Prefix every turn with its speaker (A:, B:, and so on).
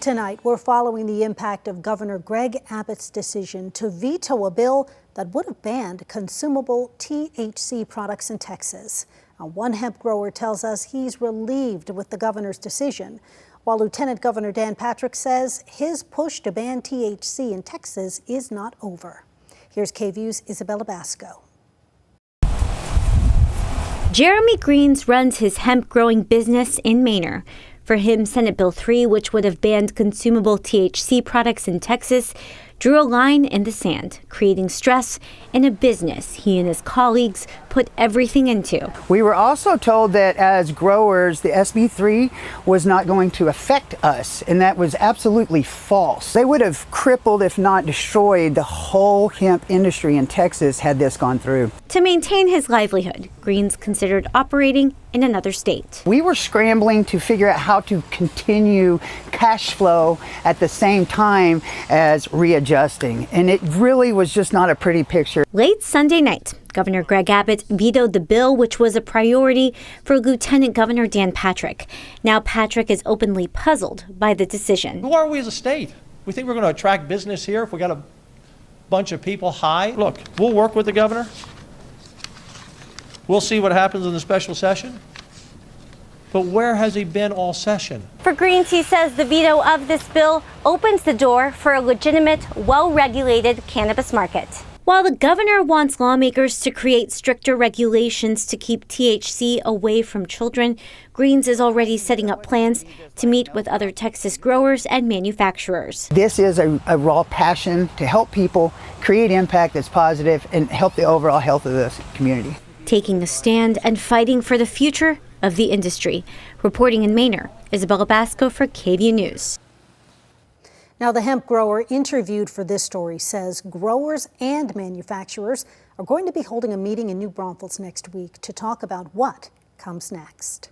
A: Tonight, we're following the impact of Governor Greg Abbott's decision to veto a bill that would have banned consumable THC products in Texas. Now, one hemp grower tells us he's relieved with the governor's decision, while Lieutenant Governor Dan Patrick says his push to ban THC in Texas is not over. Here's KVUE's Isabella Basco.
B: Jeremy Greens runs his hemp growing business in Manor. For him, Senate Bill 3, which would have banned consumable THC products in Texas, drew a line in the sand, creating stress in a business he and his colleagues put everything into.
C: We were also told that as growers, the SB 3 was not going to affect us, and that was absolutely false. They would have crippled, if not destroyed, the whole hemp industry in Texas had this gone through.
B: To maintain his livelihood, Greens considered operating in another state.
C: We were scrambling to figure out how to continue cash flow at the same time as readjusting, and it really was just not a pretty picture.
B: Late Sunday night, Governor Greg Abbott vetoed the bill, which was a priority for Lieutenant Governor Dan Patrick. Now Patrick is openly puzzled by the decision.
D: Who are we as a state? We think we're going to attract business here if we got a bunch of people high? Look, we'll work with the governor. We'll see what happens in the special session. But where has he been all session?
B: For Greens, he says the veto of this bill opens the door for a legitimate, well-regulated cannabis market. While the governor wants lawmakers to create stricter regulations to keep THC away from children, Greens is already setting up plans to meet with other Texas growers and manufacturers.
C: This is a raw passion to help people create impact that's positive and help the overall health of this community.
B: Taking a stand and fighting for the future of the industry. Reporting in Manor, Isabella Basco for KVUE News.
A: Now, the hemp grower interviewed for this story says growers and manufacturers are going to be holding a meeting in New Braunfels next week to talk about what comes next.